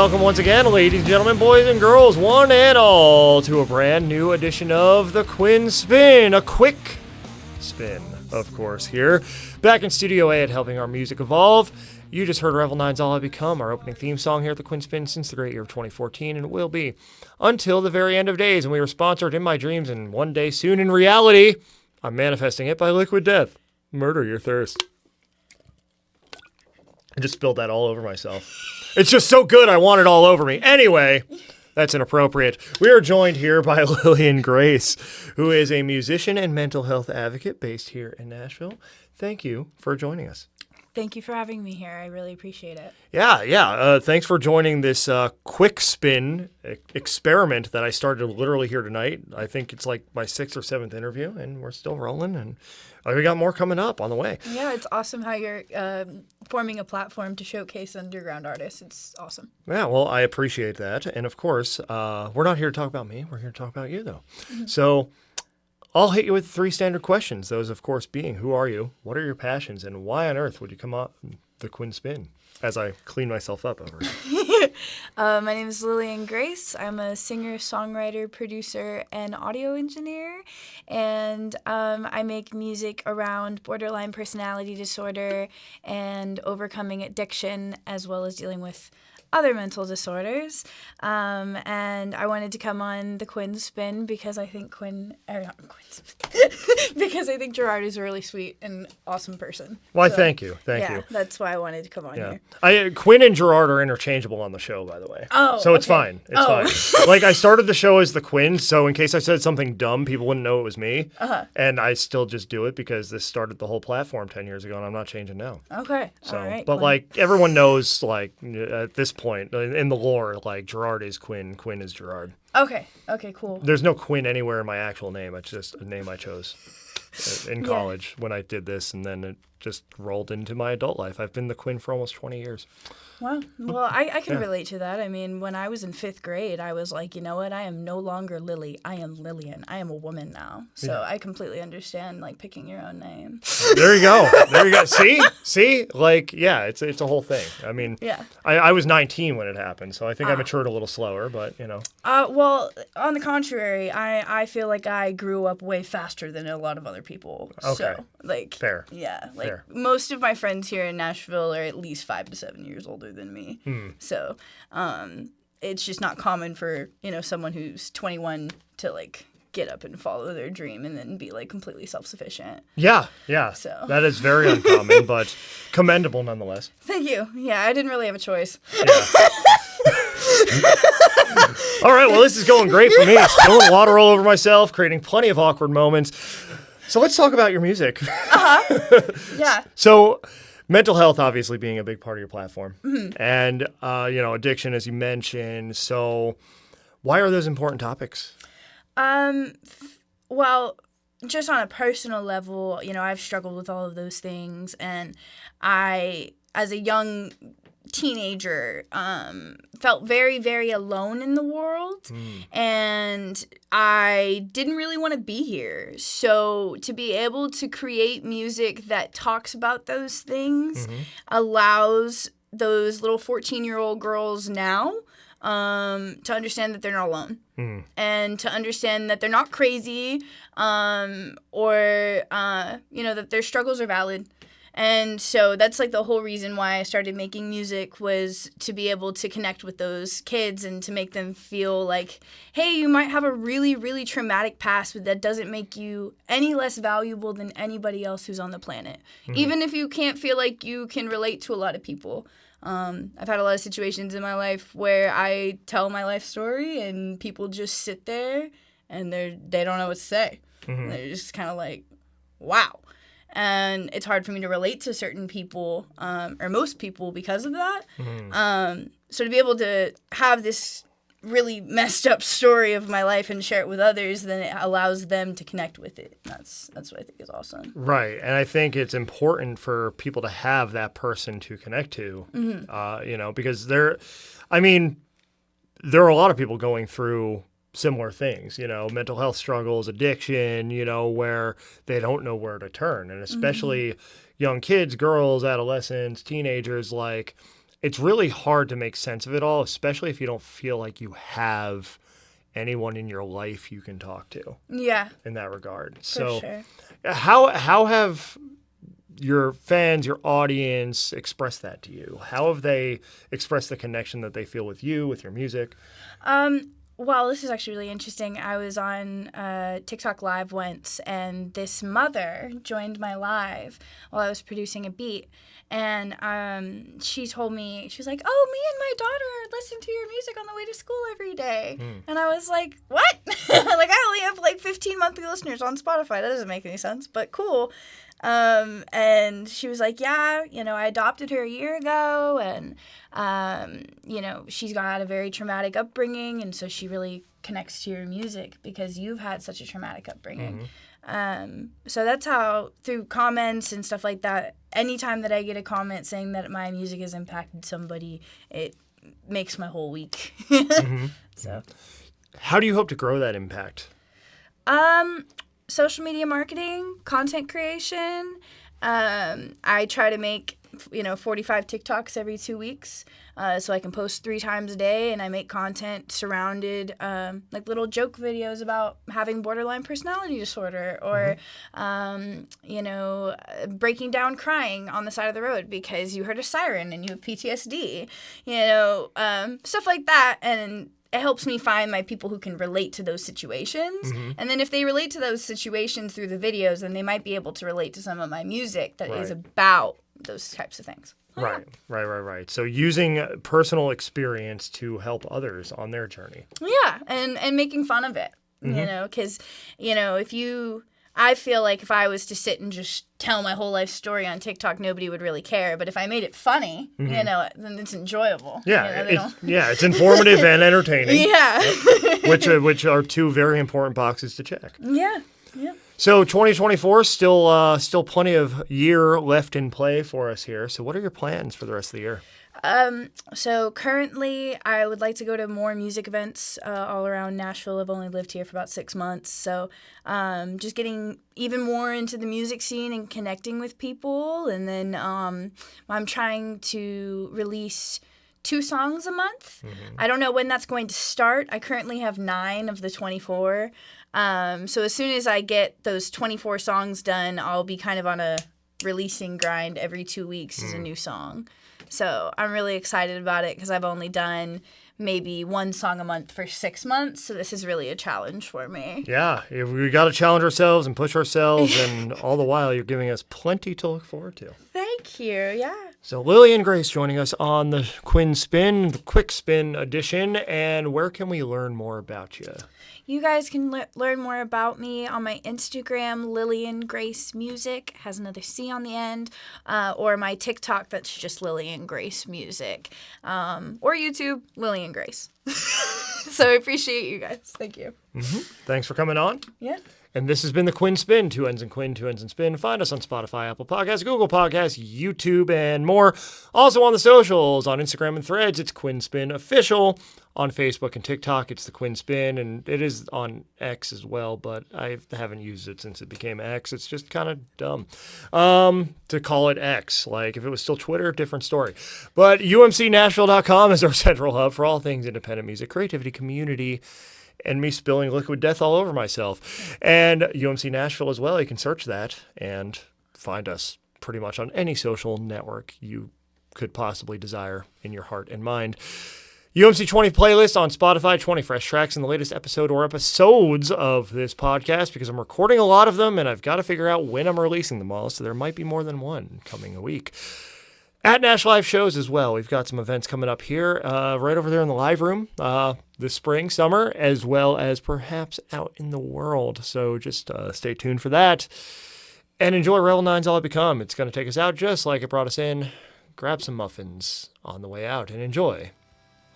welcome once again, ladies and gentlemen, boys and girls, one and all, to a brand new edition of the Quinn Spinn. A quick spin, of course, here. Back in Studio A at Helping Our Music Evolve. You just heard Revel 9's All I Become, our opening theme song here at the Quinn Spinn since the great year of 2014, and it will be until the very end of days. And we were sponsored in my dreams, and one day soon in reality, I'm manifesting it by Liquid Death. Murder your thirst. I just spilled that all over myself. It's just so good, I want it all over me. Anyway, that's inappropriate. We are joined here by Lillian Grace, who is a musician and mental health advocate based here in Nashville. Thank you for joining us. Thank you for having me here. I really appreciate it. Yeah. Thanks for joining this quick spin experiment that I started literally here tonight. I think it's like my 6th or 7th interview, and we're still rolling, and we got more coming up on the way. Yeah, it's awesome how you're forming a platform to showcase underground artists. It's awesome. Yeah, well, I appreciate that. And of course, we're not here to talk about me. We're here to talk about you, though. Mm-hmm. So I'll hit you with 3 standard questions. Those, of course, being, who are you? What are your passions? And why on earth would you come on the Quinn Spinn? As I clean myself up over here. My name is Lillian Grace. I'm a singer, songwriter, producer, and audio engineer. And I make music around borderline personality disorder and overcoming addiction, as well as dealing with other mental disorders. And I wanted to come on the Quinn Spinn because I think because I think Gerard is a really sweet and awesome person. Well, so, thank you. Thank you. That's why I wanted to come on here. Quinn and Gerard are interchangeable on the show, by the way. Oh, so it's fine. It's fine. Like, I started the show as the Quinn, so in case I said something dumb, people wouldn't know it was me. And I still just do it because this started the whole platform 10 years ago, and I'm not changing now. Okay. So, all right. But, like, everyone knows, like, at this point, in the lore, like, Gerard is Quinn, Quinn is Gerard. Okay, cool. There's no Quinn anywhere in my actual name. It's just a name I chose in college when I did this, and then it just rolled into my adult life. I've been the Quinn for almost 20 years. Wow. Well, I can relate to that. I mean, when I was in 5th grade, I was like, you know what? I am no longer Lily. I am Lillian. I am a woman now. So I completely understand, like, picking your own name. There you go. See? Like, yeah, it's a whole thing. I mean, I was 19 when it happened, so I think I matured a little slower, but, you know. Well, on the contrary, I feel like I grew up way faster than a lot of other people. Okay. So, like, fair. Yeah. Like, fair. Most of my friends here in Nashville are at least 5 to 7 years older than me. So it's just not common for, someone who's 21 to, like, get up and follow their dream and then be, like, completely self-sufficient. Yeah. So that is very uncommon, but commendable nonetheless. Thank you. Yeah, I didn't really have a choice. Yeah. All right, well, this is going great for me. Spilling water all over myself, creating plenty of awkward moments. So let's talk about your music. Yeah. So mental health obviously being a big part of your platform. And, addiction, as you mentioned. So why are those important topics? Well, just on a personal level, I've struggled with all of those things. And I, as a young teenager, felt very, very alone in the world. And I didn't really want to be here. So to be able to create music that talks about those things allows those little 14-year-old girls now to understand that they're not alone. And to understand that they're not crazy, or that their struggles are valid. And so that's, like, the whole reason why I started making music, was to be able to connect with those kids and to make them feel like, hey, you might have a really, really traumatic past, but that doesn't make you any less valuable than anybody else who's on the planet. Even if you can't feel like you can relate to a lot of people. I've had a lot of situations in my life where I tell my life story and people just sit there and they don't know what to say. They're just kind of like, wow. And it's hard for me to relate to certain people, or most people, because of that. So to be able to have this really messed up story of my life and share it with others, then it allows them to connect with it. That's what I think is awesome. Right. And I think it's important for people to have that person to connect to, because there are a lot of people going through similar things, mental health struggles, addiction, where they don't know where to turn. And especially young kids, girls, adolescents, teenagers, like, it's really hard to make sense of it all, especially if you don't feel like you have anyone in your life you can talk to. Yeah. In that regard. For sure. How have your fans, your audience expressed that to you? How have they expressed the connection that they feel with you, with your music? Well, this is actually really interesting. I was on TikTok Live once, and this mother joined my live while I was producing a beat. And she told me, she was like, oh, me and my daughter listen to your music on the way to school every day. And I was like, what? Like, I only have like 15 monthly listeners on Spotify. That doesn't make any sense, but cool. And she was like, yeah, I adopted her a year ago, and, she's got a very traumatic upbringing, and so she really connects to your music because you've had such a traumatic upbringing. So that's how, through comments and stuff like that, anytime that I get a comment saying that my music has impacted somebody, it makes my whole week. So, how do you hope to grow that impact? Social media marketing, content creation. I try to make 45 TikToks every 2 weeks, so I can post 3 times a day, and I make content surrounded like little joke videos about having borderline personality disorder, or breaking down crying on the side of the road because you heard a siren and you have PTSD, stuff like that. And it helps me find my people who can relate to those situations. And then if they relate to those situations through the videos, then they might be able to relate to some of my music that is about those types of things. Right. So using personal experience to help others on their journey. Yeah, and making fun of it, because, I feel like if I was to sit and just tell my whole life story on TikTok, nobody would really care. But if I made it funny, then it's enjoyable. Yeah, it's informative and entertaining. Yeah. which are 2 very important boxes to check. Yeah. So 2024, still plenty of year left in play for us here. So what are your plans for the rest of the year? So currently I would like to go to more music events all around Nashville. I've only lived here for about 6 months. So just getting even more into the music scene and connecting with people. And then I'm trying to release 2 songs a month. I don't know when that's going to start. I currently have 9 of the 24. So as soon as I get those 24 songs done, I'll be kind of on a releasing grind. Every 2 weeks is a new song. So I'm really excited about it because I've only done maybe 1 song a month for 6 months. So this is really a challenge for me. Yeah, we got to challenge ourselves and push ourselves. And all the while, you're giving us plenty to look forward to. Thank you. Yeah. So Lillian Grace joining us on the Quinn Spinn, the Quick Spin edition. And where can we learn more about you? You guys can learn more about me on my Instagram, Lillian Grace Music, has another C on the end, or my TikTok, that's just Lillian Grace Music, or YouTube, Lillian Grace. So I appreciate you guys. Thank you. Thanks for coming on. Yeah. And this has been the Quinn Spin, 2 N's in Quinn, 2 N's in Spin. Find us on Spotify, Apple Podcasts, Google Podcasts, YouTube, and more. Also on the socials, on Instagram and Threads, it's Quinn Spin Official. On Facebook and TikTok, it's the Quinn Spin, and it is on X as well, but I haven't used it since it became X. It's just kind of dumb to call it X. Like, if it was still Twitter, different story. But UMCNashville.com is our central hub for all things independent music, creativity, community, and me spilling liquid death all over myself. And UMC Nashville as well. You can search that and find us pretty much on any social network you could possibly desire in your heart and mind. UMC 20 playlist on Spotify, 20 fresh tracks in the latest episode or episodes of this podcast, because I'm recording a lot of them and I've got to figure out when I'm releasing them all, so there might be more than one coming a week. At Nash Live shows as well. We've got some events coming up here right over there in the live room this spring, summer, as well as perhaps out in the world. So just stay tuned for that. And enjoy Revel 9's All I Become. It's going to take us out just like it brought us in. Grab some muffins on the way out and enjoy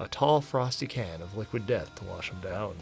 a tall, frosty can of liquid death to wash them down.